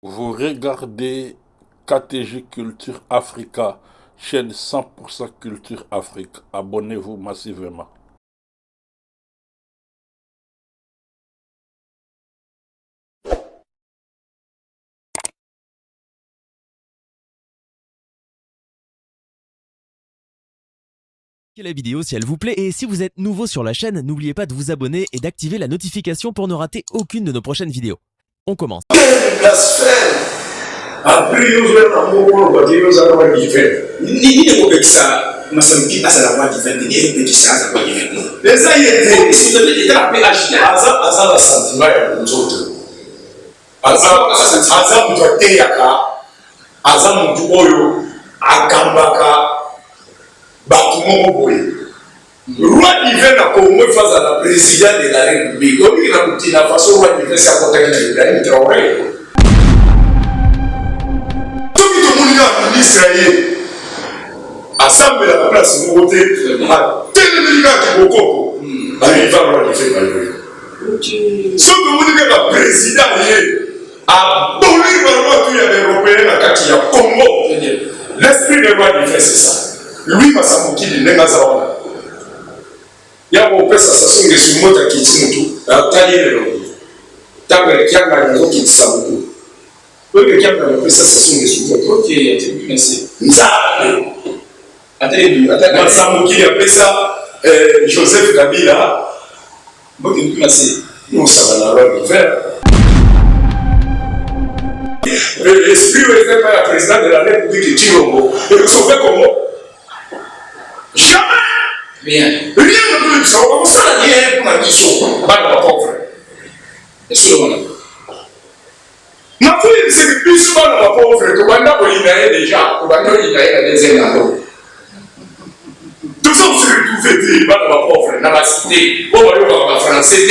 Vous regardez KTG Culture Africa, chaîne 100% Culture Afrique. Abonnez-vous massivement. La vidéo si elle vous plaît, et si vous êtes nouveau sur la chaîne, n'oubliez pas de vous abonner et d'activer la notification pour ne rater aucune de nos prochaines vidéos. On commence. Roi divin na Congo face à la présidente de la République. On dit que la Burkina Faso roi divin c'est à côté de Ibrahim Traoré. Tout le monde est ministre assemblée à la place de mon côté, à tel milieu qui est au Congo. Il va roi divin malgré. Ce que vous dites que le président a donné le roi tout les Européens à Kaki à Congo. L'esprit de roi divin c'est ça. Lui va s'amouquiller de Négazawana. Il y a un peu ça, ça sont des mots qui disent tout. Tailler le nom. Tailler qui a gagné, qui dit ça beaucoup. Peu que qui a gagné, ça sont des mots. Ok, il y a des mots. Nzale. Attends, Samouki appelle ça Joseph Kabila. Bon, il y a nous, ça va la loi faire. L'esprit est fait par la présidente de la République de Tirongo. Et vous savez comment? Jamais! Rien. Rien de plus. Ça va ça rien pour la mission. Pas de la pauvre. Est-ce que vous ma fille, c'est que plus souvent la pauvre, que vous avez déjà, vous avez des éléments. Tout ça, vous avez tout fait, pas de la pauvre, dans la cité. Vous avez la français,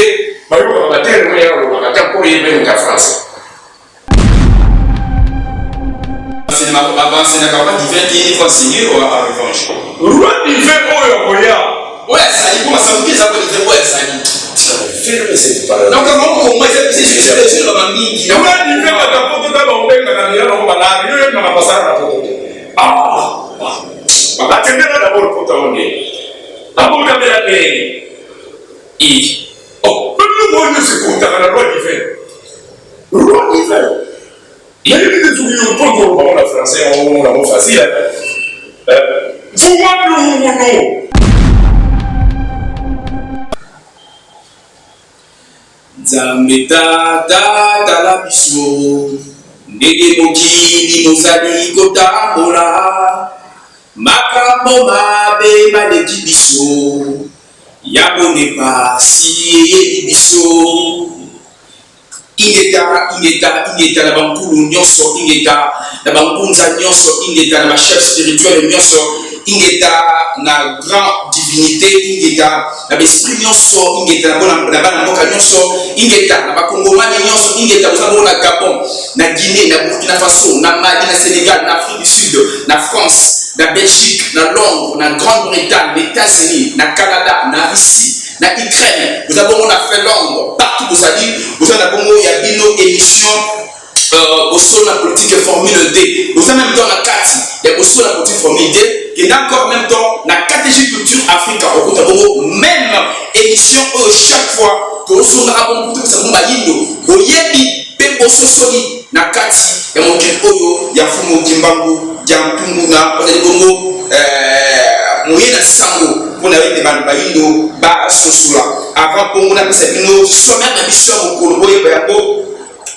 vous avez la terre, vous avez la français. Avant, c'est la divin qui est conseillé ou en revanche. Roi divin, ouais, ça dit, comment ça vous dit, ça veut dire, ouais, ça dit. Donc, comment on va dire que c'est sur le mamie qui. Roi divin, on a pas de on attendez d'abord pour t'amener. D'abord, la oh, le monde ne se compte à la roi divin. Roi divin. Il y a des trucs qui ont la français, on a facile. Vous non. Zambeta la biso ndege mokili mozali kotambola makambo mabe baleki biso ya bonepa si eyeli biso ingeta na bankulu nyonso ingeta na bankunza nyonso ingeta na bachef spirituel nyonso ingeta na grand divinité ingeta na besprit nyonso ingeta na bana mboka nyonso ingeta na bakongomani nyonso ingeta kozango na Gabon na Guinée na Burkina Faso na Mali na Sénégal na Afrique du Sud na France na Belgique na Londres na Grande-Bretagne na États-Unis na Canada na Russie na Ukraine, nous avons on a fait Londres, partout vous avez dit, vous avez une émission au sol de la politique Formule D. Vous avez même temps la CATI, il y a au sol de la politique Formule D, et encore en même temps la KTG Culture Africa. Au côté de même émission chaque fois que vous avez un bon côté, vous avez un bon soli na kati ya mokili oyo ya fumo kimbangu ya mpunguna ozali bongo moye na sango mpona ete bantu bayindo basosula avant bongo na pesa bino sommaire na biso ya mokolo boyeba yango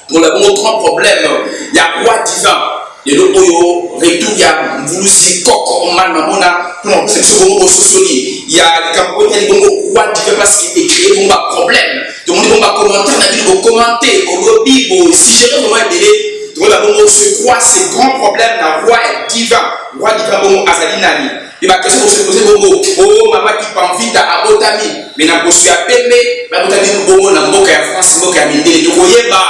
mpona bongo trois problème ya roi divin lelo oyo retour ya mvulusi koko omana mamona mpona kopesa biso bongo bososoli ya likambo oyo etali bongo roi divin parce que écréé bongo baproblème tomoni bongo bacommentaire na bino bokommente bolobi bosigere bongo ebele tomoni babongo ce roi c'est grand problème na roi divin bongo azali nani et ma question se poser bongo oh mama qui panvita abotami mais na bosu ya pembe babotami bongo na mboka ya France mboka ya mindele tokoyeba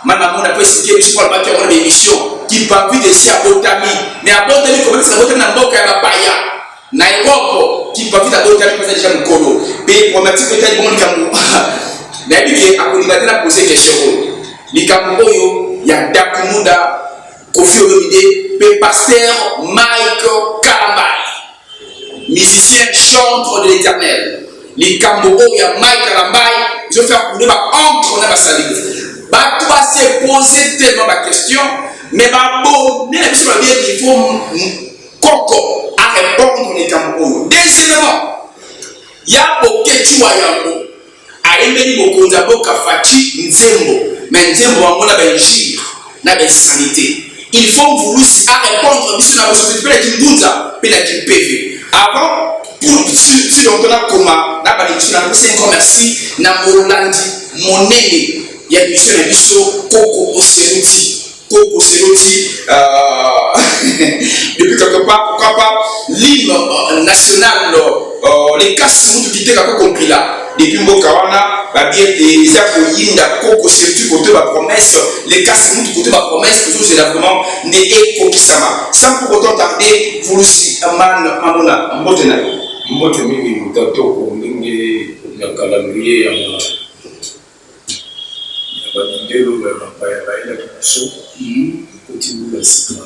mana mona peut expliquer je parle pas de mon émission qui panvita ici abotami mais abotami comment ça abotami na mboka ya baya na Europe qui panvita abotami parce que déjà mkolo mais problématique peut-être bon likambo na bibi akolinga tena poser question likambo oyo il y a Dakumuda, Kofi Olomide, le pasteur Mike Kalambai, musicien, chantre de l'Éternel. Les Kambo, il y a Mike Kalambai, je vais faire couler ma encre dans ma salive. Bah, toi, c'est poser tellement ma question, mais bah, bon, il faut Coco à répondre les Kambo. Deuxièmement, il y a beaucoup de Chouayambo, à Emeli Bokonzabo Kafachi Nzembo, mais Nzembo a mon abengir, n'a pas sanité. Il faut vouloir répondre, puisque la possibilité de Kimbunza, puis la PV. Avant, pour si l'on a comme n'a pas de commerce, n'a Molandi, mon aîné, il y a une mission de Bisso, Coco Oceruti, Coco Oceruti, depuis quelque part, pourquoi pas, l'hymne national, les cas sont tout quittés comme compris là. Depuis Mokawana, les Akoyinda, Coco Oceruti, côté ma promesse, les cas sont tout côté ma promesse, toujours c'est là vraiment né Kokisama. Sans pour autant tarder, vous aussi, Aman, Amona, Mbotena. Mbotena, Mutato, Ndingi, Nakalamriye, Badingelo, la Kisso, continue la cible.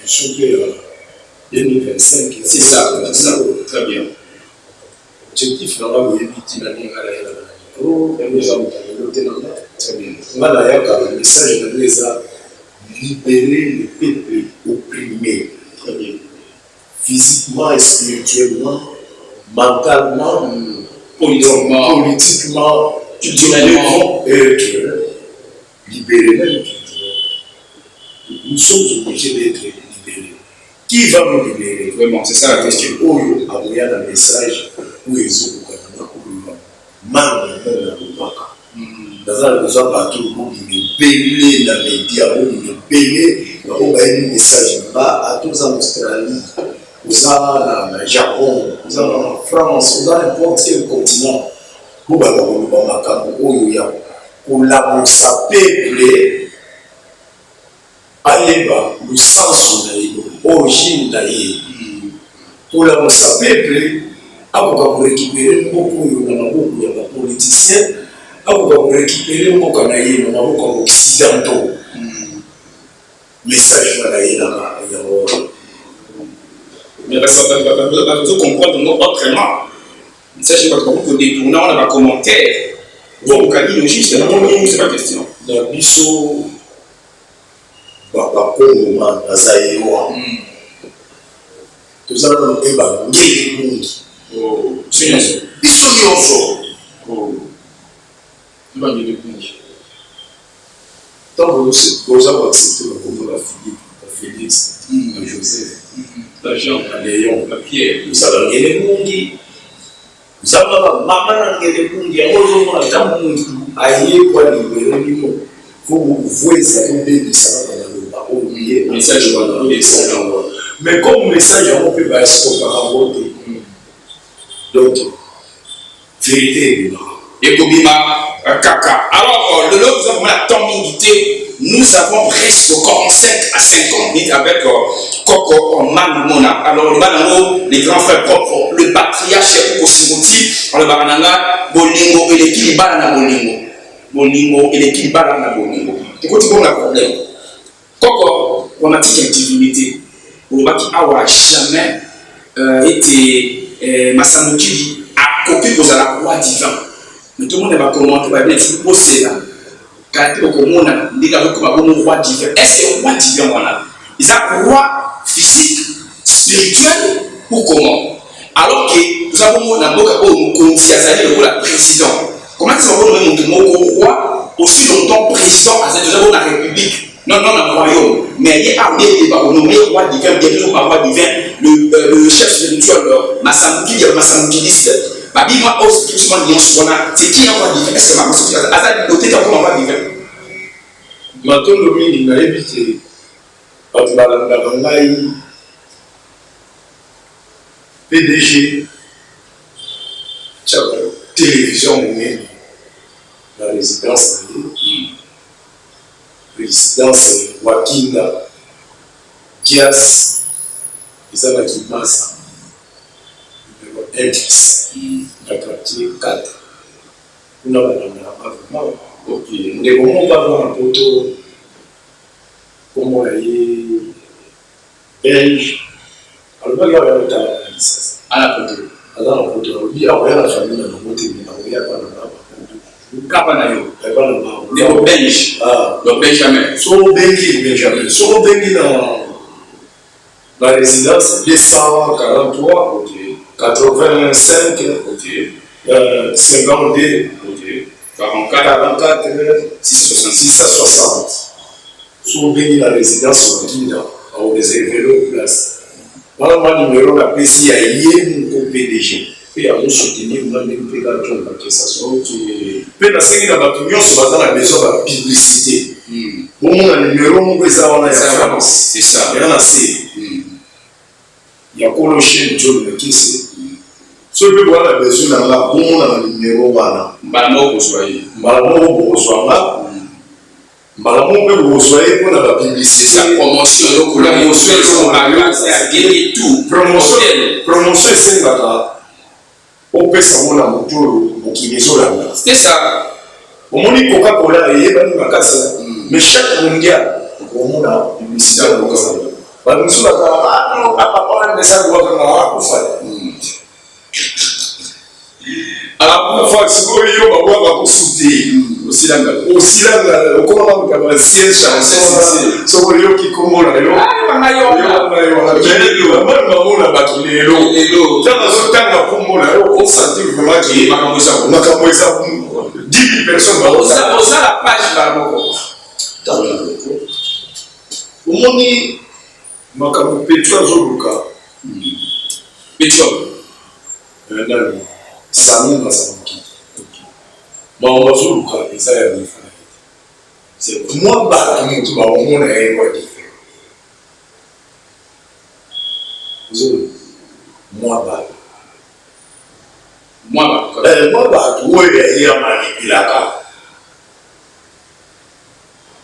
Chanter 2025. C'est ça, très bien. Objectif, là, où il y a très bien. Voilà, il y a un message de libérer les peuples opprimés. Très bien. Physiquement et spirituellement, mentalement, politiquement, culturellement, être libérés même. Nous sommes obligés d'être libérés. Qui va nous libérer? Vraiment, c'est ça la question. Il y a un message où ils ont dans un besoin partout, il belé la média, il belé le message à tous en Australie, aux en Japon, aux en France, aux en n'importe quel continent. Pour la sa peuple, allez bas, le sens de l'origine pour la sa peuple, pour récupérer beaucoup de politiciens, pour récupérer beaucoup de occidentaux. Message là. Mais parce que comprendre autrement. Ça, je ne sais pas comment on détourne, on a un commentaire. Bon, on a dit logique, c'est pas question. Dans Bisso, Papa Kongo, Nazaïwa, tout ça, on est dans le monde. C'est ça. Bisso Nyonso. Tant que vous avez accepté le concours à Félix, à Joseph, à Jean, à Léon, à Pierre, vous avez gagné le monde. Vous avez gagné le monde. Il y a un monde aïe pour libérer le monde. Faut vous voir ça, vous devez ça dans le oublier. Message dans le mais comme message, on peut pas se comparer. Donc, vérité est là. Et Kobima Kaka. Alors, le lot, nous avons la temps-unité. Nous avons presque 45 à 50 minutes avec Koko Manumona. Alors, le Banano, les grands frères propres, le patriarche Koko Simoti, le Barananga, Bolingo et l'équipe Banana Bolingo. Bolingo et l'équipe Banana Bolingo. Tu vois, tu vois le problème. Koko, on a dit qu'il y a une divinité. Le Baki Awa jamais été Massamukili a copié pour la roi divin. Mais tout le monde va commenter, va dire que c'est là. Quand tu es au monde, il y a un roi divin. Est-ce que le roi divin, voilà? Il y a un roi physique, spirituel ou comment? Alors que nous avons un le président. Comment est-ce qu'on va un roi aussi longtemps président nous avons la République? Non, un royaume. Mais il y a un nommé roi divin, bien sûr, un roi divin, le chef spirituel, Massamukili, Massamukiliste. Moi, c'est qui un roi divin? Est-ce que ma soeur a noté encore un roi divin? Maintenant, le ministre n'a évité. Quand il a PDG, télévision, la résidence, résidence Wakinga, Dias, ils ont l'équipement ça. M10, dans le quartier 4. Nous n'avons pas vraiment. Ok. Nous devons pas avoir un poteau Comme on a eu belge, alors il y a un temps à la côté. Alors, il y a la famille dans le côté, il y a pas de Capanayo, le belge, le Benjamin. Sur Benjamin, sur Benjamin dans la résidence 243, 85, 52, 44, 660. Sur Benjamin la résidence on a réservé le place. Voilà le numéro de la PCI au PDG. Et à nous soutenir, on a même pris la cassation. Mais dans ce cas-là, nous sommes dans la maison de la publicité. Bon, on a le numéro, on a France. C'est ça. Il y en a assez. Il y a encore le chien de John Mekisse. Ce que vous avez besoin dans la bon, on a le numéro. Malamo, vous soyez. Malamo, vous soyez. Malamo, vous soyez pour la publicité. C'est la promotion. Promotion, c'est ça. On peut savoir la moto qui est sur la main. C'est ça. On dit Coca-Cola et mais chaque mondial, on a une publicité. On a alors, pour faire ce qu'on va pour soutenir aussi là, comment on va siège ce qu'on qui commence là, on sentit vraiment qu'il y a 10 000 personnes dans la page. Au monde, je Pétrole. Samuel Masamuki. On va jouer le cas, et ça y est, c'est moi, bah, tout le monde est quoi différent. Moi, bah. Moi, bah, tout le monde est manipulé.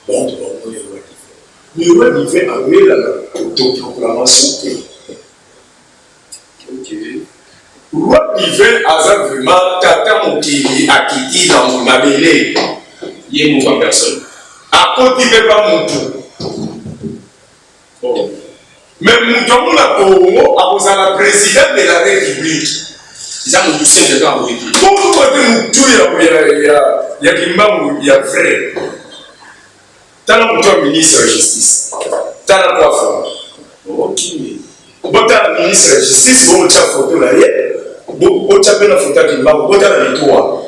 Bon, tout le monde est quoi différent. Mais ouais, il fait avec la autoproclamation. Ok. Roi Nivel a vraiment Tata Mokili a quitté dans mon abélé. Il y a une personne. À côté de pas mon tout. Mais mon la Congo a posé la présidente de la République. C'est ça mon douceur de temps. Pourquoi mon tout il y a Kimba il y a frère. T'as mon ministre de la justice. T'as la quoi faire. Ok. Bon, t'as le ministre de la justice, bon, tu as photo là, bon, tu as bien la photo qui m'a bon, tu as les toits.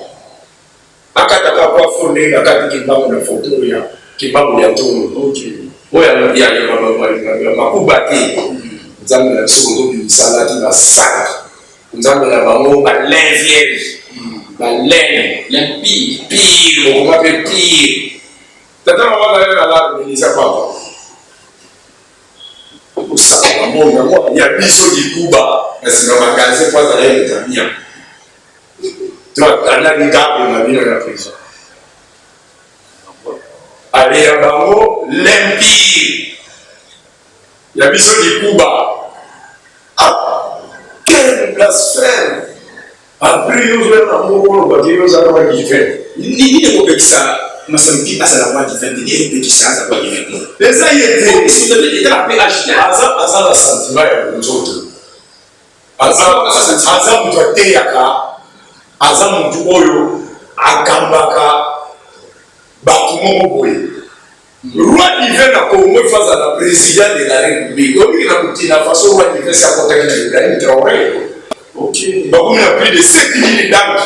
À quatre à quoi fondé, à quatre qui m'a la photo, qui m'a tout. Ok. Oui, il y a ma coupe bâtie. Nous avons la seconde du salade qui va 5. Nous avons la maman, la laine vierge. La laine pire, on va faire pire. T'as dit, on va aller là, mais il n'y a pas. Il y a biso du Cuba, c'est dans ma magasin, pas dans les États-Unis. Tu vois, on a des gars qui m'ont mis dans la prison. Allez, à Bango, l'empire. Il y a biso du Cuba. Ah, quel blasphème! Après, nous avons un mot pour le bâtiment, nous avons un différent. Ni ne peut ça. Mais ça me dit pas la voix différente, il y a un petit chance à voix différente. Les ça y est, si vous avez été appelé à agiter, Azam a sentiment à nous autres. Azam doit être Yaka, Azam Duoyo, Akambaka, Bakumo Boy. Roi d'hiver n'a pas au moins face à la présidente de la République. Au lieu de la façon roi d'hiver s'est apporté avec Ibrahim Traoré. Ok. Bakoum a plus de 7 000 dames.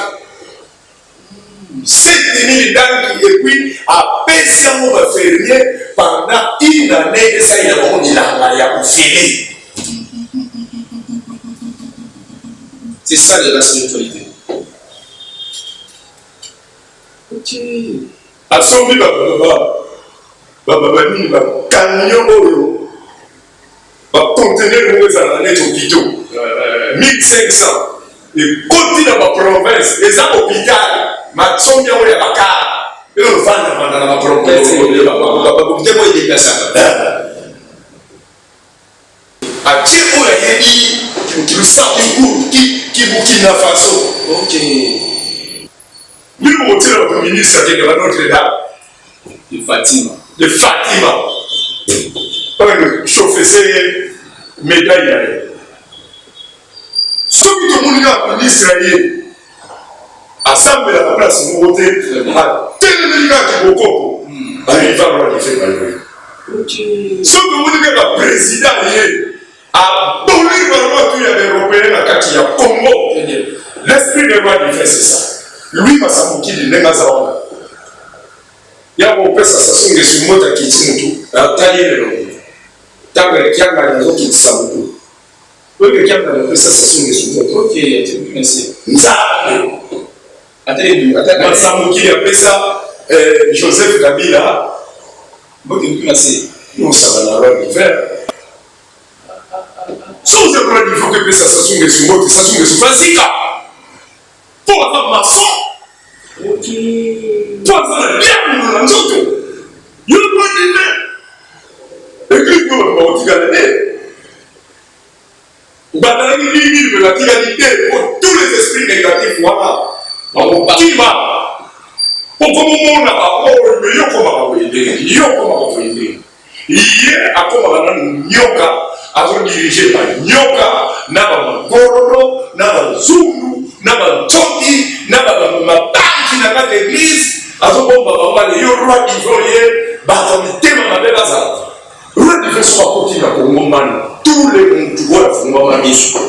7 000 dames et puis à peine va faire pendant une année et ça il a vraiment dit la fini. C'est ça de la spiritualité. Ok. À son but, camion oyo va contenir les années hôpitaux 1500 et continue dans ma province les hôpitaux. Ma somme ya oya bakara eo vanda na ma province ba il est ça a tiempo la yebi le sang qui Burkina Faso. Ok. Nous monter le ministre de Notre-Dame de Fatima chauffer ces médailles. Ceux qui te montrent l'Israël, assemble la place de côté, à tel médical qui est au il va le faire malgré. Ceux qui montrent le président a donné le les Européens à Katia Congo. L'esprit de loi du fait, c'est ça. Lui, va s'amouquer de l'Engazawana. Il y a mon père, ça s'assume que c'est moi qui t'ai tout. Tailler le nom. Tant que quelqu'un a raison qui t'ai beaucoup. Peu quelqu'un a raison, ça s'assume que c'est moi. Ok, merci. Attendez, Samouki a fait ça, Joseph Kabila. Nous, ça va dans l'heure d'hiver. Si vous avez il faut que ça s'assume que c'est moi, ça s'assume que c'est facile. Pour avoir maçon. Pour avoir bien, nous l'avons tout. Il y a pas d'hiver. Et puis, nous avons dit l'année. Nous avons dit la tigalité pour tous les esprits négatifs. Voilà. Qui va pour comment on a mais comment hier à comment nyoka a dirigé par nyoka n'a gorodo n'a zungu n'a tchoki n'a matanki n'a pas d'église a bomba le roi ivoirien batamite ma belle azar roi de soit côté na Congo man tous les monde doit fondre ma mission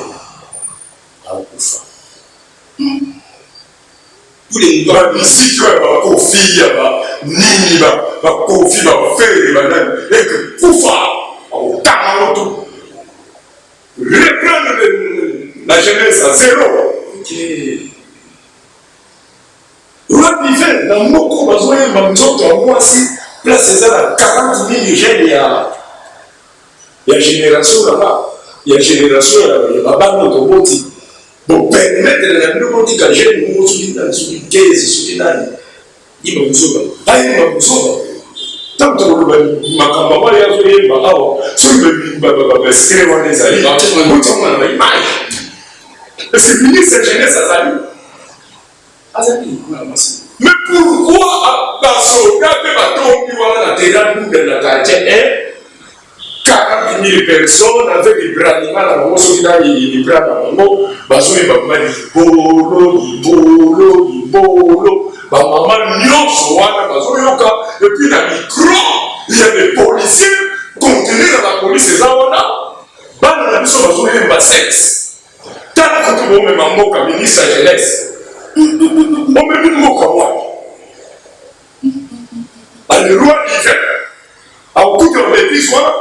à kufa tous les gens ici, tu vas confier, ni va confier, va faire, et que pour faire, au temps, reprendre la jeunesse à zéro. Roi divin, dans mon corps, besoin de moi aussi, place c'est ça, 40 000 jeunes, il y a génération là-bas, il y a génération là-bas, notre boti. Pour permettre de nous dire que j'ai une chose qui est 15, il m'a besoin. Il m'a besoin. Tant que ma campagne a fait ma hawa, sur le basket, on les a dit, on a l'image. C'est fini cette jeunesse à Zali. Mais pourquoi dans ce cas de bateau qui va la terre de la quartier 40 000 personnes avec des bras d'animal, des bras d'animal, bazo et maman libolo, maman nyonso wana bazo yoka, et puis dans le micro, il y a des policiers contenus dans la police et ça wana, bana na biso bazo yemba sexe. Tant que tu veux même mboka ministre de la jeunesse, on met une mboka wapi. Le roi divin, à coup de bêtises wana.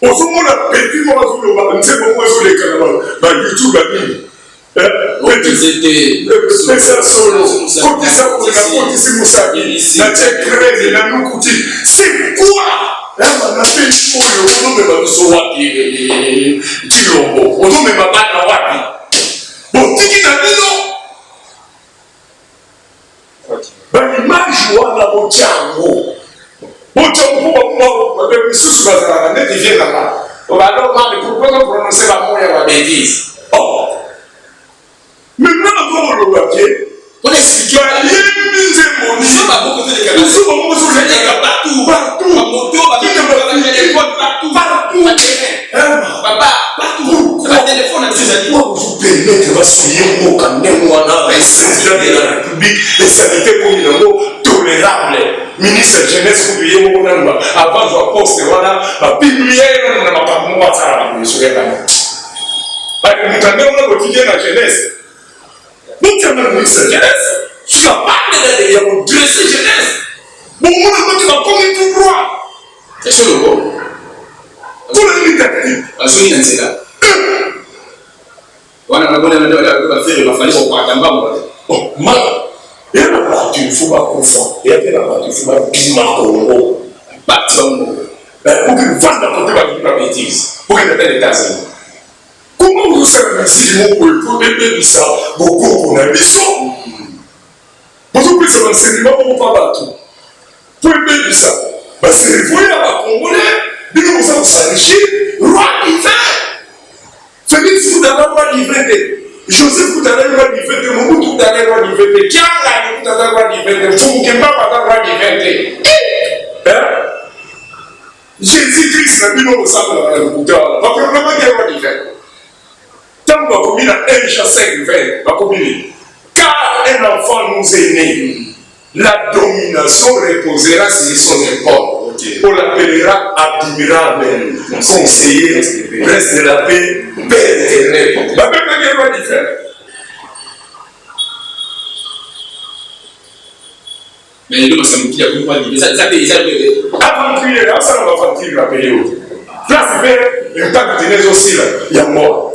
On se montre à petit moment sur le bas, on sait pourquoi sur les canaux, YouTube a mis. C'est ça, solo. Quand ça, pour la porte, c'est Moussa. La tête crève, la nous coûte. C'est quoi? Là, on a fait une chose, on ne peut pas se voir qui l'ont. On ne peut pas battre wapi. Bon, Tiki n'a dit non. L'image, on a mon tiango. Bon, tu as sous la net, il vient là-bas. On va alors pourquoi on prononcer la mot et la bêtise. Oh! Maintenant, on va le papier. On explique. Tu as lié nous sommes à beaucoup de cas. Nous sommes sur les cas partout. Partout. À moto, à téléphone, partout. Partout. Papa, partout. À téléphone, à ses amis. Moi, vous permettez de suivre mon canon, les présidents de la République, les sanitaires communaux tolérables. Ministre de jeunesse pour payer mon nom avant de poster voilà ma publier on n'a pas moi ça la sur les canaux bah nous t'avons on a quotidien la jeunesse nous t'avons ministre de jeunesse tu vas pas de la on dresser jeunesse bon on a tu vas comme tout droit c'est sur le bon pour le militaire la zone nationale on a la faire la fallait pour attendre bon mal. Il y a la partie il faut pas confondre. Il y a la partie il faut pas piment Congo. Parti Congo. Pour qu'il fasse la côté de la bêtise. Pour qu'il n'ait pas d'États-Unis. Comment vous savez si vous aider ça beaucoup pour la mission? Vous pouvez se renseigner pour pas battre. Pour aider ça. Parce que vous voyez à Congolais, nous allons s'enrichir. Roi divin. Félix Koudala roi divin. Joseph Koudala roi divin. Mobutu Koudala roi divin. Kianga Koudala roi divin. Fumukemba Koudala roi divin. Jésus-Christ n'a plus non ça pour la bouteille. Ma problème est quoi différent. Tant qu'on a commis dans 1 Jean 5, 20, ma copine. Car un enfant nous est né. La domination reposera sur son épaule. On l'appellera admirable, conseiller, prince de la paix, père éternel. Ma problème est quoi différent. Mais nous, ça me dit à quoi dire. Ça avant qu'il y ait ça, on va faire la période. Là, c'est fait un tas de ténèbres aussi, là. Il y a mort.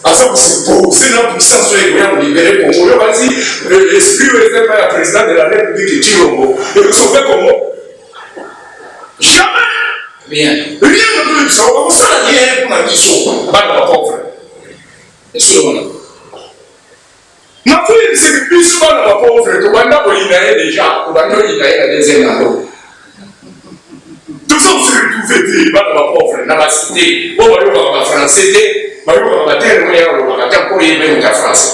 À ça, c'est pour c'est la puissance sur les gouvernants libérés pour mourir. Vas-y, l'esprit est pas le président de la République de Chilombo. Et vous sauvez comment? Jamais! Rien. Rien de plus. On va faire rien pour la mission. Pas de la pauvre. Et sur le monde. Ma fille, c'est plus souvent de la pauvre. Tu vas pas déjà. Tu vas pas la deuxième année. Tout ça, vous se retrouvez dans la pauvre, dans la cité. On va y avoir la français. On va y avoir la terre, on va y avoir la terre pour y aller en France.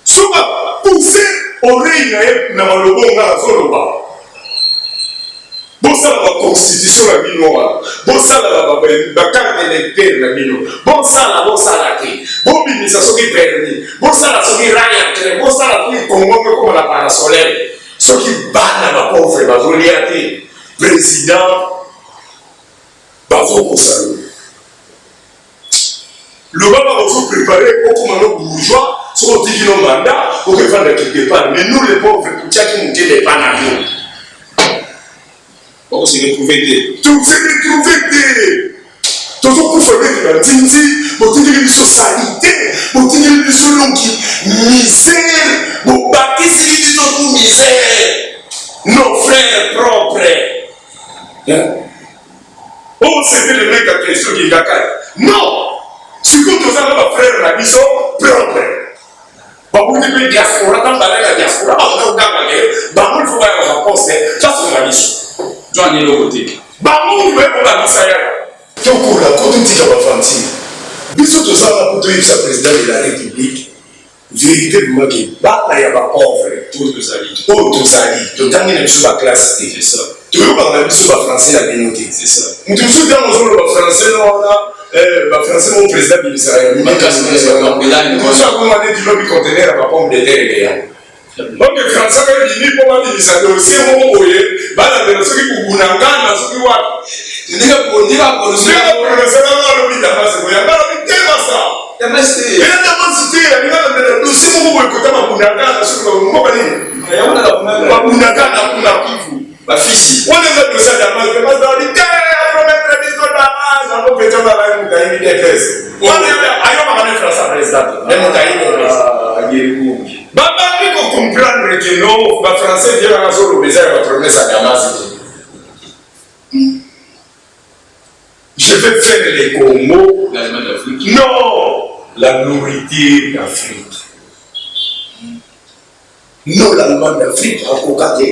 Souvent, pousser oreille dans le bon dans la zone bas. Bon, ça, la constitution, la minoire. Bon, ça, la carte d'électeur, la minoire. Bon, ça, la clé. Bon, ça, ce qui est permis. Bon, ça, ce qui est rien. Bon, ça, la comme la parasolaire. Ce qui bat la pauvre, la volonté, président, Bavot Salut. Le bas va vous préparer au commandant bourgeois, sur le petit mandat, pour que faire quelque part. Mais nous, les pauvres, tout ça qui nous dit les panamions. On s'est retrouvé. Tout s'est retrouvé. Tout ce qu'on fait, c'est Tindi, pour dire que sur sanité, pour dire que sur misère, pour bâtir si nous misère. Nos frères propres. Oh, c'était le mec à question qui est non! Si vous avez un frère, la mission propre. Vous avez une diaspora, dans la diaspora, vous avez un faut avoir un rapport, ça c'est la mission. Tu en es le côté. Vous avez la mission. Donc, on a quand on dit qu'on va faire un bisous de ça, pour dire que c'est le président de la République, véritablement qui bat la pauvre. Tout que ça dit. Tout ça dit. Donc, quand on est sur la classe, c'est ça. Tu veux parler sur la français, la bénoté. C'est ça. Nous sommes dans le zone de français, on a. Français, mon président de l'Israël. Nous sommes comment dire du lobby conteneur à la pomme de terre. Donc, les Français, quand ils disent comment dire ça, c'est un mot voyé. Bah, la personne qui vous n'a pas, ce qui va. Tu n'es pas pour dire la production. Tu n'es pas pour le faire dans le lobby d'Amas. Il y a pas le lobby d'Amas. Il y a pas cité. Il y a pas cité. Il y a pas le dossier pour vous écouter ma Bounagana sur le mot. Il y a pas la Bounagana pour la Kivu. Ma fille. On est dans le dossier d'Amas. Il y a pas dans le terre. On est dans le dossier d'Amas. On est dans le dossier d'Amas. On est dans le dossier d'Amas. Baba, il faut comprendre que non, les Français viennent à sur le besoin de votre messe à Damas. Je vais faire les Congo. Non, la nourriture d'Afrique. Non, l'Allemagne d'Afrique, à Cocaté.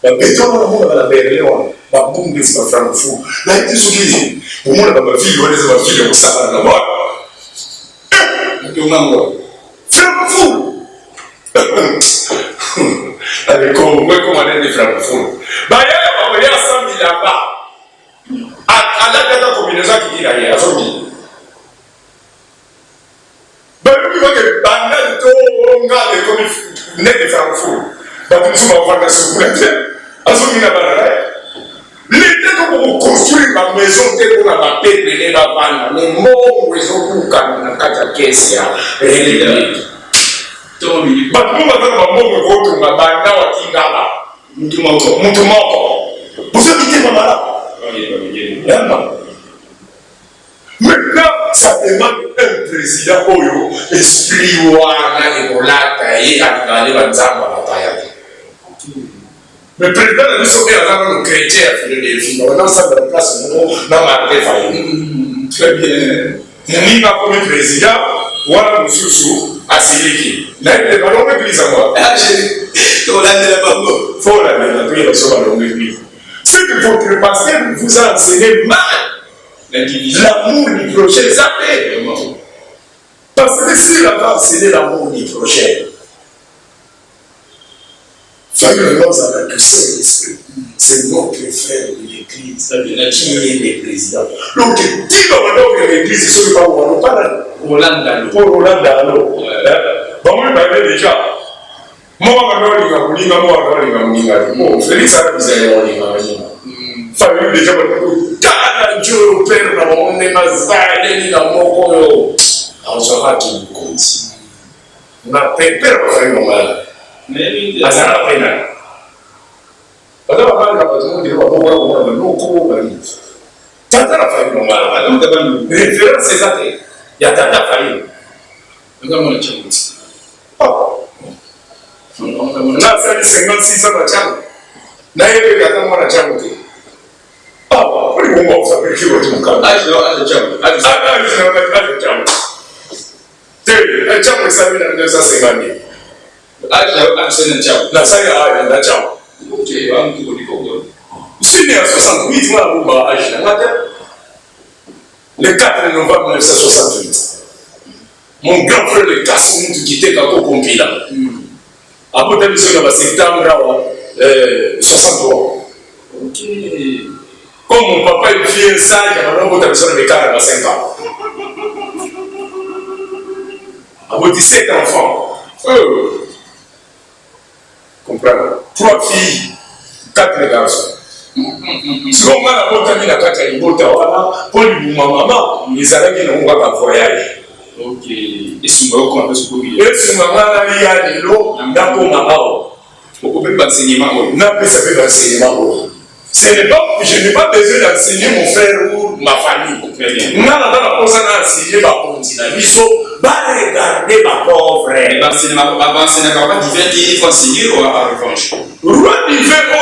La béton, la Berlin, la boum de Francfort. Là, il dit pour moi, ma fille, ma fille, on s'en va là-bas. Francfort. Avec comment on est des Francfort. Bah, il y a 100 000 là-bas. À la date de combinaison qui dit derrière, à 100 000. Bah, il faut que Banda de tout, on garde comme net de Francfort. Bah, tout le monde va faire la soupe. À 100 000 là-bas, l'État pour construire ma maison, c'est pour la paix, les lavants, mais mon réseau pour qu'on a la caisse, réglé. But nous avons un mot de Banda ou Tingala. Vous habitez Mamala. Maintenant, ça demande un président Oyo, esprit Ouana et Bolata et Adinale Banzamba à la taille. Le président de nous avons un chrétien, on a ça dans la place, dans ma défaillance. Très bien. Nous avons un président, voilà M. Sou, à Siliki. Là, il est ballon de l'église à moi. Il faut l'amener, il faut l'amener. Ce que votre pasteur vous a enseigné mal, l'amour du prochain, ça fait. Parce que si la va enseigner l'amour du prochain, il faut que l'homme s'en a touché l'esprit. C'est c'est notre frère de l'église qui est le président. Donc, qui va maintenant que l'église soit pas pour Roland Dalo. Bon, moi, je déjà. Moi, Félix a dit famille déjà, Dieu, Père, on est on sera qui compte. On a peur de faire normal. Mais ça n'a pas été. Parce que la famille normale. Référence, c'est ça. Il y a tata famille. On a fait 56 ans de Tchad. D'ailleurs, il y a tellement de Tchad. Ah, oui, on va s'appeler qui va tout le cas. Ah, je dois aller Tchad. Ah, je dois aller Tchad. Le Tchad, vous savez, dans 250 000. Ah, je dois aller Tchad. La salle a un Tchad. Ok, on va je suis né en 68, moi, à le 4 novembre 1968. Mon grand frère, le Kassoum, qui était à Kokompila. Après, je suis en septembre 63. Ok. Comme mon papa est vieux sage, il m'a donné le cas à 5 ans. Après 17 enfants. Comprends? 3 filles, 4 garçons. Si on a la bonne famille, la 4 filles, pour lui, ma maman, ils allaient dans un voyage. Ok. Et si on a un peu de couille. Et si on a un l'eau, on a un on peut pas enseigner ma mot. Non, mais ça peut enseigner ma mot. Je n'ai pas besoin d'enseigner mon frère ou ma famille. Non, la personne a enseigné ma continent. Il faut regarder ma pauvre frère. Avant, ce n'est pas divin qui faut enseigner ou à revanche. Roi divin, oh,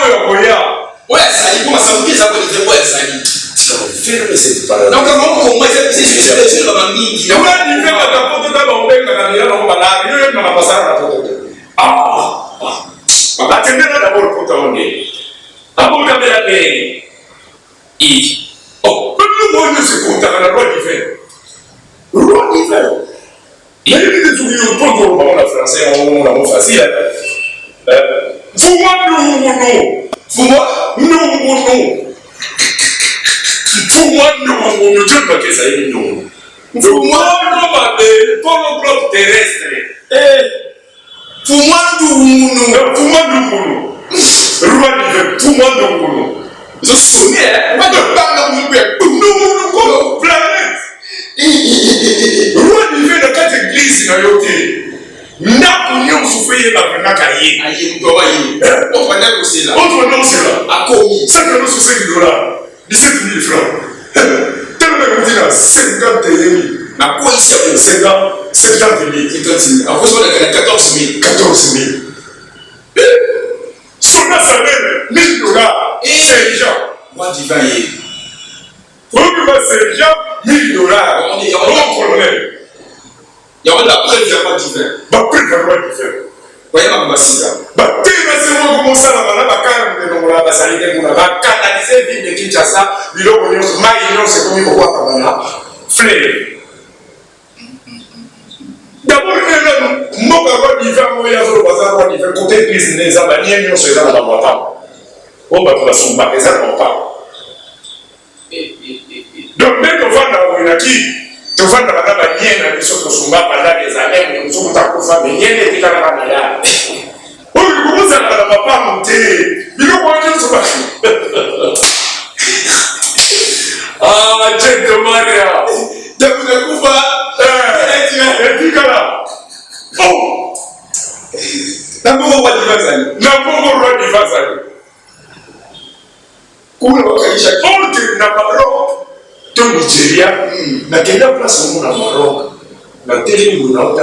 ouais, ça dit, comment ça vous dit, ça vous dit, ouais, ça dit. Ferme cette parole. Donc, comment moi, c'est je suis désolé dans ma vie. Roi divin, quand tu as porté ta bombe, quand tu as mis la bombe, tu as passé la porte. Attendez d'abord pour t'amener. Avant de la guerre. Oh, le monde ne se compte à la loi divine. Loi divine. Il y a des trucs qui sont pas en français, on a facile. Fous-moi, non. Fous-moi, non. Je ne sais pas que ça est non. Fous-moi, non, pour le globe terrestre. Fumandungulu. Roi divin, Fumandungulu. Je souviens, pas de parler de nous, planète. Roi divin, dans 4 églises, il y a yoté. N'a pas souffert la Nakaye. Autre nom, c'est là. À commis. 5 euros sur $5. 17 000 francs. Tel que vous dites, 50 000. Na quoi ici à 50 000. En fonction de 14 000. 14 000. Son salaire, $1 000. Sergent. Moi, divin. Pour que va sergent, $1 000. On est colonel. Il y a la preuve, il n'y a pas divin. Ma preuve, il n'y a pas divin. Voyez ma massida. Bah, tu vas se recommencer à la canaliser ville de Kinshasa, l'îlot, c'est comme il faut voir. Fleur. D'abord, mon papa dit va mourir sur le bazar, il fait côté business, à la ligne, on se fait dans la boîte. On va faire son magasin, on parle. Donc, même on va dans le Naki, tu vas dans la ligne, on se fait pendant des années, on se fait dans la ligne, et puis dans la ligne. Oh, il commence à ne pas monter. Il va manger sur la ligne. Ah, Dieu Maria. Donc, vous ne pouvez pas. Et puis, là. Oh! N'importe quoi du Vazali. Où le Wakalisha, on te n'a pas Maroc. Tout Nigeria, n'a qu'une place au monde à Maroc. La télé, nous n'a pas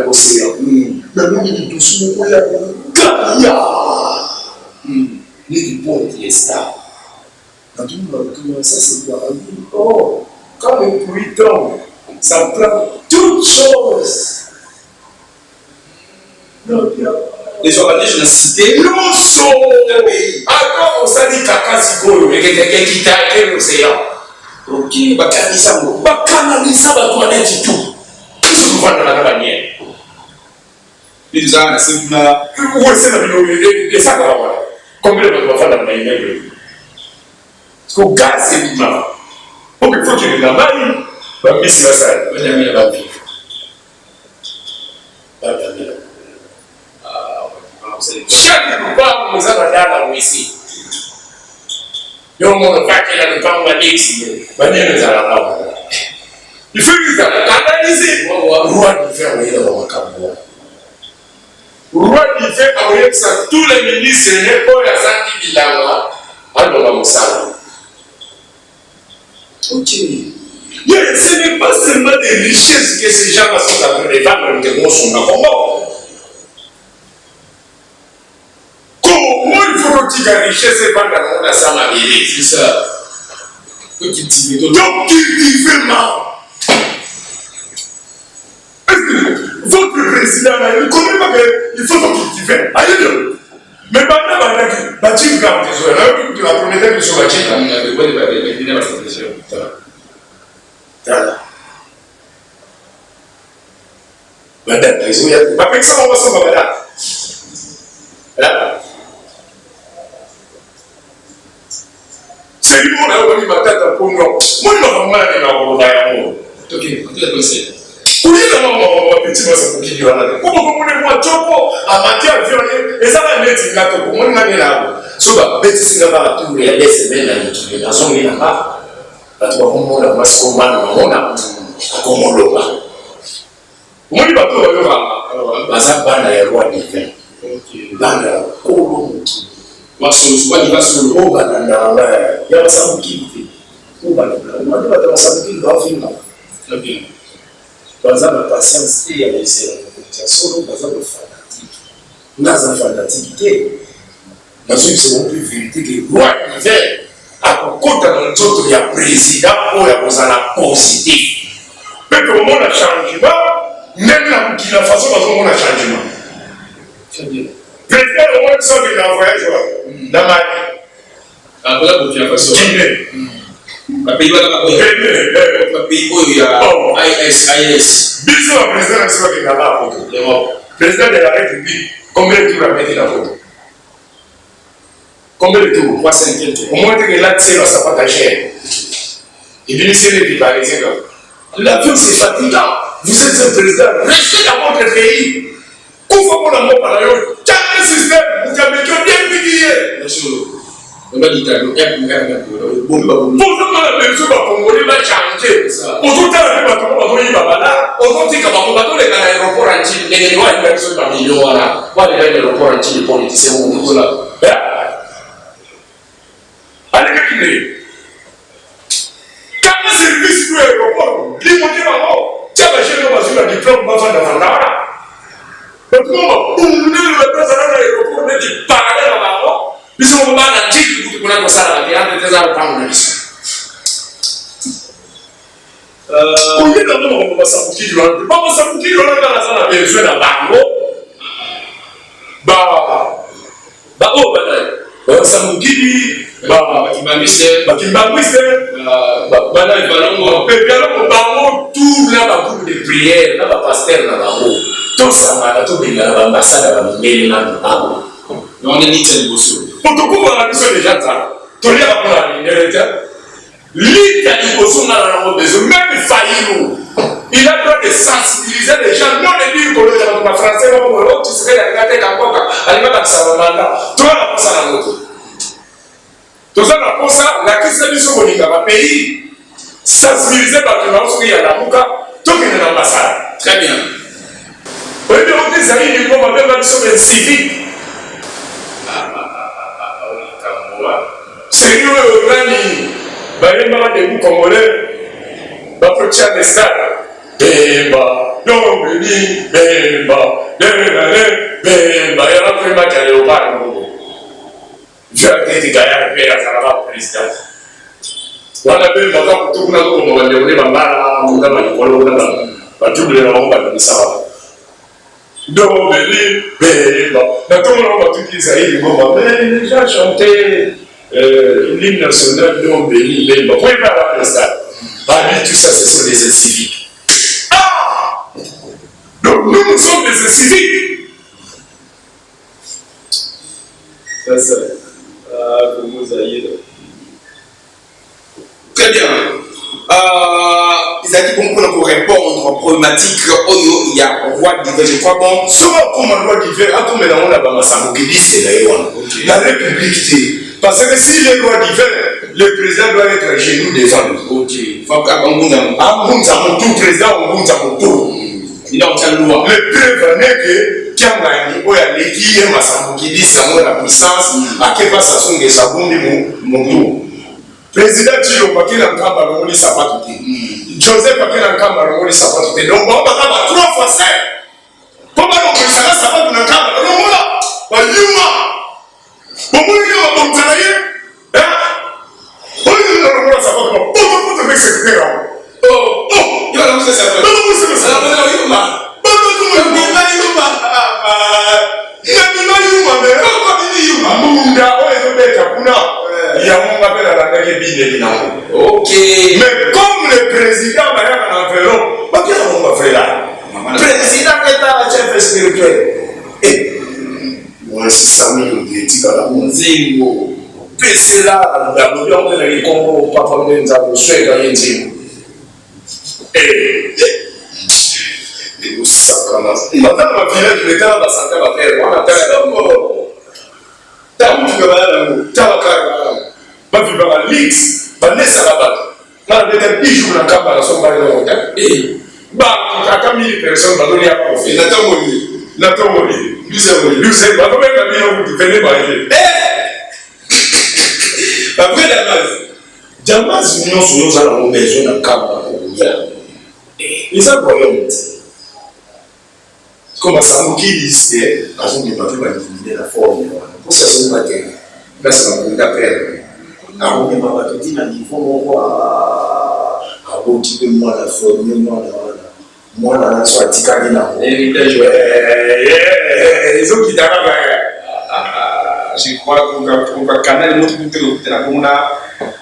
l'océan. Mais nous, nous doucement pour la Gaïa. Nous, du bon qui est stable. Quand ça, c'est pour la vie. Oh, quand le bruit tombe, ça prend toutes choses. Les journalistes, je l'ai cité. Non, son pays. Encore, on s'est dit Kaka Sigolo, mais quelqu'un qui t'a été l'océan. Ok, Bakanisa, Bakanisa, du tout. Qu'est-ce que vous voyez dans la manière? Il nous a c'est là. Où est-ce que vous avez ça? Combien de fois dans la main? Parce que gaz c'est l'imam. Donc il faut que les gamins, mais c'est ça. On a la vie. Chaque repas, nous avons dans la ici. Yo mon frère qui a le temps de ici, il faut qu'ils analyser. Roi d'hiver, oui, dans le Cameroun. Roi d'hiver, envoyé ça tous les ministres, les pauvres, les anti bilanga, à Moussala. Ok. Ce n'est pas seulement des richesses que ces gens sont en train de vendre, mais nous sommes en combat. Comment il faut que la richesse est vendue dans le monde à Samabili? C'est ça. Donc, cultivement. Votre président, il ne connaît pas qu'il faut cultiver. Allez-y. Mais maintenant, Bachir Gam, tu vas promettre que sur Bachir Gam. Madame, ils ont pas fait ça, on va s'en va là. C'est lui, on a eu ma tête pour nous. Moi, je m'en vais aller dans le monde. Ok, on te conseille. Oui, non, petit monsieur pour qui dire là. Comment vous voulez moi choco en matière violée et ça va mettre une gâteau pour moi on a là. Soba petit singaba tout les semaines là qui dans son là pas. Là tu vas comment on a mas combat on a comment loba. Moi il va tout là. Baza bana ya roi divin. OK. Bana ko Maso quoi il va sur le haut bana là. Il y a ça qui ou bana. Moi il va te ça qui va finir. Très bien. Dans la patience et la solo dans la fanatique. Dans la fanatique, dans une seconde plus vérité que roi hiver à côté dans notre il y a président ou il y a la positif. Mais que au monde a changement, même la façon dont on a changement. C'est bien. Président au moins ça qu'il a voyagé dans ma vie. Après la Burkina Faso. Le pays où il y a IS. Bisous au président de la photo. Le président de la République, combien de tours a mis la photo? Combien de tours? 350 tours. Au moins que là, tu sais, ça va t'acheter. Il dit, c'est les Parisiens. L'avion, c'est fatigant. Vous êtes un président. Restez dans votre pays. Pourquoi on a mot par là? Quel système? Vous avez bien payé. Bien sûr. On va dire que bon, la personne va congolais va changer. Aujourd'hui, on va dire là, aujourd'hui, on va dire que l'aéroport anti, les lois, ils sont pas millions là. Pas les aéroports anti, les politiciens, on là. Allez, qu'est-ce quand le service de l'aéroport, les montées là-haut, tiens, ma chérie, on va sur la diplôme, on va faire dans la donc, on va bouler le président de l'aéroport, on va dire parler là-bas. Ils sont pas dans le pour qu'on a ça là, il y a des ans par mois. Oui, non, on va s'appliquer du monde. Pas s'appliquer du monde dans la salle à besoin d'un bango. Oh, bah, Samukidi, Bakimbangwiste, Bana Balongo, Pépialongo, Bango, tout là, bas groupe de prière, là, bas pasteur, là, Bango. Tout ça, là, tout bien, là, l'ambassade, là, mais là, Bango. On est ni tel bosso. Pour tout coup, on a besoin de gens, tu les as pour la ligne, l'État du bosso n'a pas besoin, même Fayou. Il a besoin de sensibiliser les gens, non de dire que le français, tu serais la tête en coca, à l'époque de Salamanda. Toi, la pense à la moto. Tout ça, la pense à la question du Sobonika, ma pays, sensibiliser par le nom qui est à la Mouka, tout qui est dans l'ambassade. Très bien. Au lieu de dire, ça y est, il faut même sur les civiques. C'est nous, Rani, Bayema de vous Congolais, Bapotia de Stade, Bemba, non, Béni, Bemba, Bemba, il y a un peu de léopard. Je vais te gagner à Sarava, président. On a bien besoin de tout le monde, on va demander ma mère, on va doubler la bombe à Sarava. Non, Béni, Bemba, tout le monde va tout dire, mais les gens chantaient. L'hymne national de Béni, mais vous pouvez pas avoir le stade. Parmi tout ça, ce sont des civiques. Ah! Donc nous sommes des civiques. Ça, Très bien. Ils ont dit pour répondre aux problématiques, il y a roi d'hiver, je crois bon. Souvent, comme un roi d'hiver, comme on a la République. Parce que si le roi d'hiver, le président doit être à genoux devant nous. Ok. Tout président, le prévenait que Kiangani, qui est Massambokidis, la puissance, à quel pas ça sonne que ça bonne mon tour. Président Tilo Bakina Nkamba Rongoli Sapatuti. Joseph Bakina Nkamba Rongoli Sapatuti. Donc, on va avoir 3 fois 7. Comment on peut savoir Sapatu Nkamba? Non, voilà. Pas Yuma. Comment on va travailler? Hein? On va voir Sapatu. Pourquoi tu veux secrétaire? Oh, il va lancer ça. Non, c'est ça. Yuma. Ok. Mais comme le président va en enveloppe, qu'est-ce qu'on va faire là? Le président est un chef spirituel. Et moi, c'est ça, mais je à la Monzingo. C'est là, la bouillon de la Congo, papa, nous avons souhaité à Yenzingo. Et nous savons, madame, ma fille, je m'étais à la santé, ma frère, on a fait un peu. T'as vu que t'as la Lix, Vanessa Rabat. Là, il y a des bijoux dans le camp, dans son bail. Et, bah, quand 1000 personnes, bah, donner à profit. Nathan Moni. Lucien, bah, quand même, la vie, vous venez bailler. Après, la base. Jamas, nous sommes à la maison, dans le camp, ils ont voyé. Comme ça, nous qui disent, parce qu'on n'est pas fait manipuler la forme. Pour ça, c'est une matière. Là, c'est un peu d'appel. Alors, on va te dire, il faut voir un bon petit peu moins la forme, moins la soit ticadina. Les autres qui t'arrivent, je crois qu'on va canal de la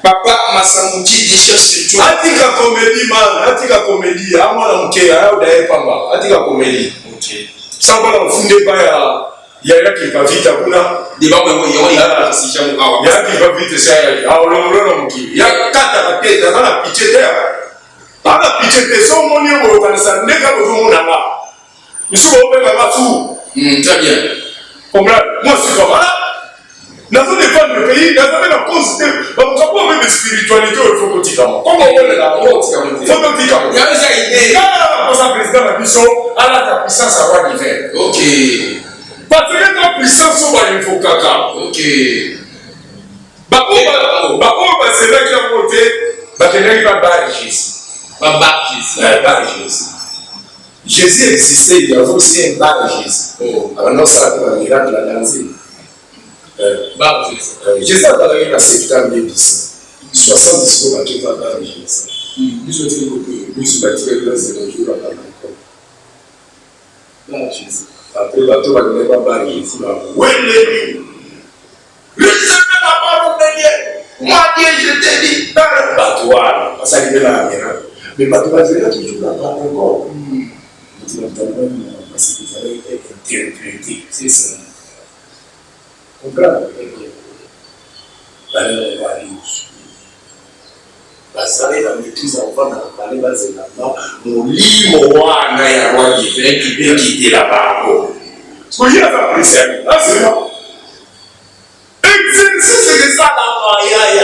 Papa Massamouti dit chef spirituel. Atika comédie, man, Atika comédie, à moi, on est à Pamba, Atika comédie. Ok. Sans pas l'en fonder, il y a qui va vite à Kuna. Il y a qui va vite, c'est il y a 4 à la tête, dans la pitié d'air. Dans la pitié de son mon niveau, ça n'est pas besoin de là. Nous sommes au même fou. Très bien. Moi, je suis comme là. Nous avons défendu le pays, nous avons la cause de. On ne peut même de spiritualité, il faut que tu comment on est là? Il faut que tu comment il y a déjà une idée. Quand le président a mission, à la puissance à roi d'hiver. Ok. Parce que la puissance, on va il faut caca. Ok. C'est là qui a voté. Il va battre Jésus. Jésus existait, il y avait aussi un bar Jésus. Alors, non, ça va être un de la danse. Jésus a parlé dans septembre 2010. 70 jours à tout le bar Jésus. Nous sommes tirés de la zéro jour à la Jésus. Après, le bateau va donner pas bar Jésus. Oui, le Seigneur n'a pas obéi. Moi, Dieu, je t'ai dit. Bateau, ça y est là. Mais bateau va dire toujours là-bas encore. Parce qu'il fallait être interprété. C'est ça. Comprends? Basale la maîtrise avant d'aller dans les endroits, mon lit, mon wana ya roi d'hiver qui peut quitter là-bas. Soyez à la prison. Ah, c'est bon. C'est ça la maille.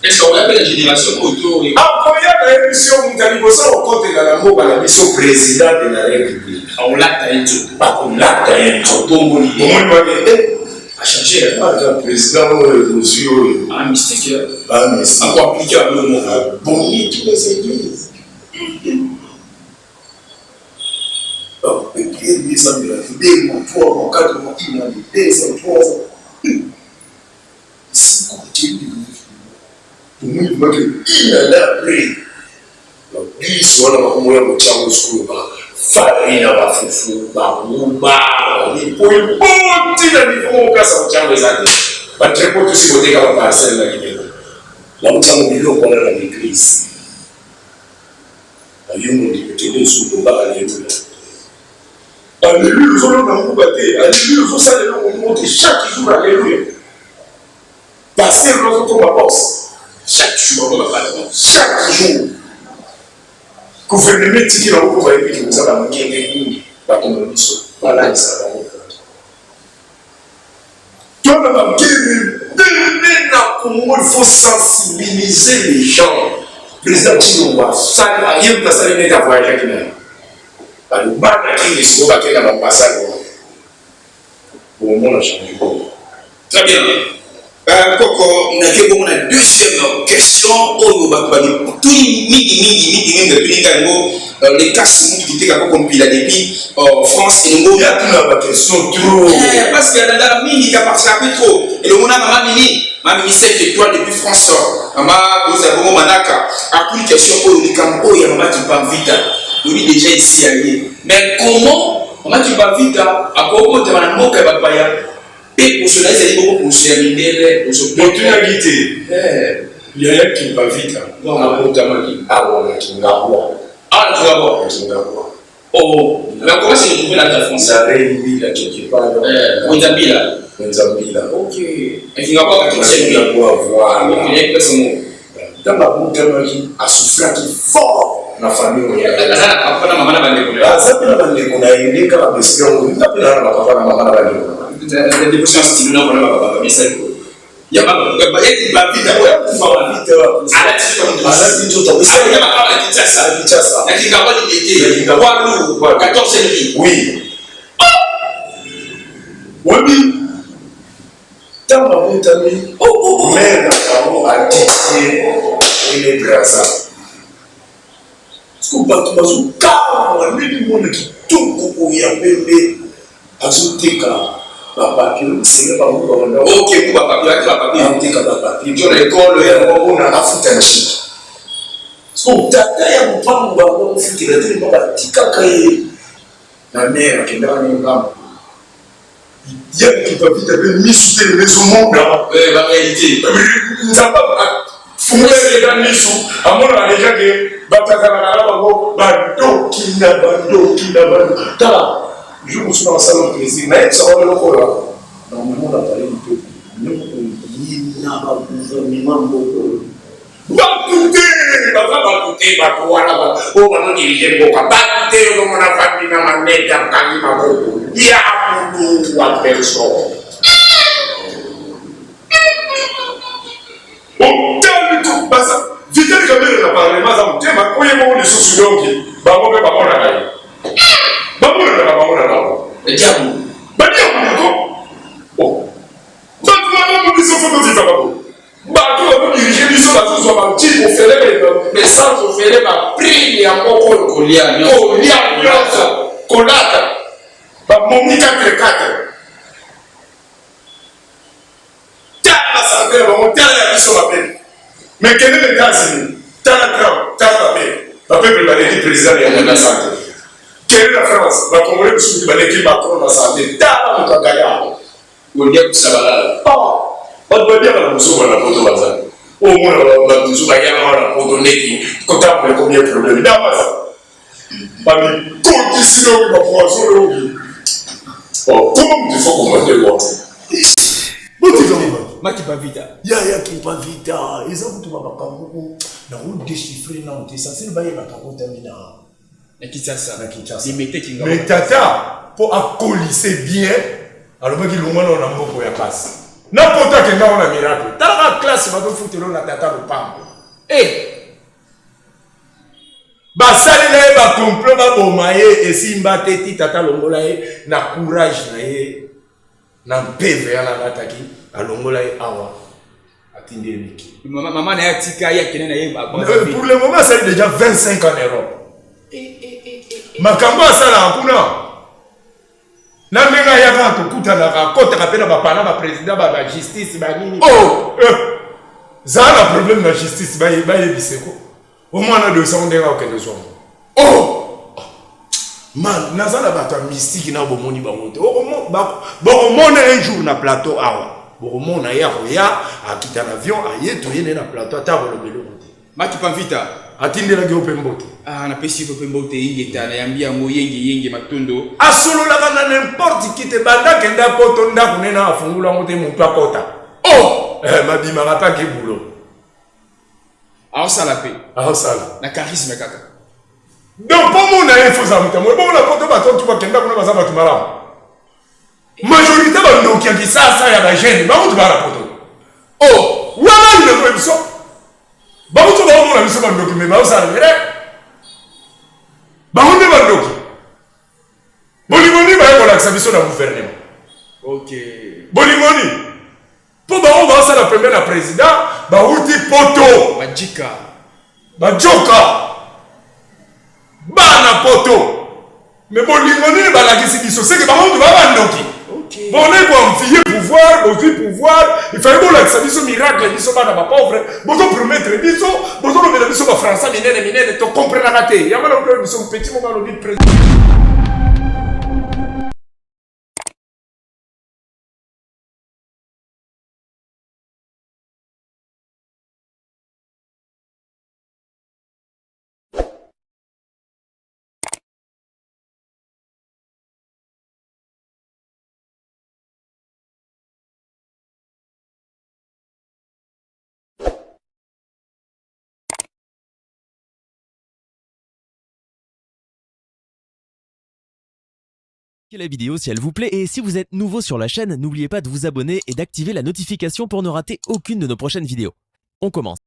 Est-ce qu'on appelle la génération autour? Ah, il y a une émission, vous avez besoin au côté de la mot, la mission président de la République. On l'a taillé. On l'a taillé. On a changé le président un mystique. Un mystique. Encore appliqué à nous. Bon, il toutes les églises. Donc, et puis, il dit de la fidèle, mon 3, mon 4, mon 1, mon 2, mon 3. C'est compliqué. Il m'a dit, il a l'appris. Donc, lui, soit dans la moyen de Tchao School, farina, ma foufou, ma mouba, il faut une bonne petite niveau au cas où Tchao les a dit. Pas très peu de ce côté comme la parcelle là, il est là. Là, nous sommes au milieu qu'on a dans l'église. Il y a une autre qui est sous le bas, elle est là. Alléluia, nous allons alléluia, nous allons monter chaque jour, alléluia. Passer notre comme boss. Chaque jour, chaque jour. Gouvernement qui est là, vous voyez que nous avons gagné la communauté. Voilà, ça va. Il faut sensibiliser les gens. Président Chilomba, ça n'a rien de ça, il n'est à voyager qui n'est. Le mal qui est sur le dans le passage. Au moment où changé. Très bien. Coco, on a une deuxième question. Tout les cas qui étaient comme pile depuis France et nous. Il y a une question trop. Parce qu'il y a la mini qui a participé trop. Et le monde a ma mini 7 étoiles depuis France. Maman, vous avez un manaka. Après une question, il y a maman qui parle vite. Nous dit déjà ici allié. Mais comment maman qui parle vite, à comment tu vas dans le monde qui va pas y aller? Et pour cela, c'est beaucoup pour se terminer. Pour se terminer. Il y a un qui va vite. Non, on a qui va ah, tu vas voir. Oh, mais comment c'est retrouvé dans ta France? Ça réunit là quelque part. Nzambila. Ok. Et tu vas voir que tu vas voir. Il y a un mot. Dans ma bouche, qui a soufflé fort dans la famille. Papa, maman, ça peut pas aller. On a aidé quand la question. On a pu la papa, maman, la dévotion style, non, on a pas mais c'est cool. Il y a pas vite, à la vite, oui. Oui. Dans ma bonne amie, mère a dit il est grâce. Ce qu'on va tout le car, le monde qui tout pour y appeler à ce tika. Papa, c'est pas vous. Ok, papa, tu as l'école, on a la foot en Chine. So, tata ya mpango wa kufikira tena baba tikakaye na mère qui dans les gars. Il y a qui peut vite mis sous les maisons monde. La réalité. Nous avons pas fumé les gars mis sous. À mon avis déjà que batakana la babo bando qui n'a ta je me suis dans la salle de plaisir mais ça va le corps là. Normalement on a parlé un peu. Il n'a pas gouvernement beaucoup. Bakute, voilà, on va diriger Boka. Bakute, on a famille dans ma nette, à Kalima Boko. Il y a beaucoup de personnes. On t'a tout ça. Vite le caméra n'a parlé, mais on t'a ma couille, les sous-sudons qui. Babo, babo, on a gagné. Babo, on a gagné. Le diable. Oh. Donc, on a dit ça, faut dire ça, babo. Bato va diriger biso bato zo ba ti ko fele message ko fele ba prier encore ko lia nyonso ko lata ba monika krekate tala santé ba mo tala biso ba pe mais quel est le cas ici tala grand tala ba peuple ba le président ya na santé quelle est la France ba congolais biso ba le ki ba ko na santé tala mo kagaya ko lia ko sabala on doit bien la muso na poto baza au moins la muso ba ya na poto neki kota pour combien de problèmes da basa ba mi continue ba poison le obi oh comment il faut commenter quoi Maki pas vite. Ya qui pas vite ils ont tout ba kango na on déchiffrer na on censé ba ya ba kango termina Na Kinshasa. mais tata pour accolisser bien alors que l'homme on a mboko ya passe n'importe quel cas on a miracle. Dans la classe, on va foutre le tata le pambo. Eh! Basali na ba complot ba bomaye et simba teti tata longola na courage na ye na peve ya na bataki alongola awa atinde miki. Maman na tika ya kene na ye ba. Pour le moment c'est déjà 25 ans en Europe. Makambo sala hakuna. Na menga ya ka kukuta na kota kapena ba pana ba président ba justice ba nini. Oh! Ça a un problème de justice ba biseko. Au moins na 200 ndenge okende zo. Oh! Man, nazala ba ta mystique na bo moni ba monte. Bon mona un jour na plateau awa. Bon mona ya akita na avion aye to yene na plateau ta bo le belo. Maki pas vite. atindelaki ope mbote Ah, napesi fo pe mbote ingeta na yambia mo yenge matondo. asololaka na n'importe qui te bandaki nda poto ndako nene afungula yango te motu akota mabimaka mpaki bulo Aosala pe. aosala Na charisme kaka. donc mpo mona ye foza mutamo ebomona poto bato tu bakenda kuna baza bato malamu majorité bandoki ya kisasa ya bagene bakutu bana poto wana ndeko biso bakutu baomona biso bandoki me baosala mere bango nde bandoki bolingoni baye kolakisa biso na gouvernement bolingoni mpo bango baosala pembe na président bauti poto Majika. bajoka bana poto me bolingo nini balakisi biso seke bango baba bandoki bone koamfie pouvoir bozwi pouvoir ifali bolakisa biso miracle biso bana bapauvre bozopromettre biso bozolobela biso bafrançais minene tokomprenaka te yango na biso petit moko alobi président. La vidéo si elle vous plaît et si vous êtes nouveau sur la chaîne, n'oubliez pas de vous abonner et d'activer la notification pour ne rater aucune de nos prochaines vidéos. On commence.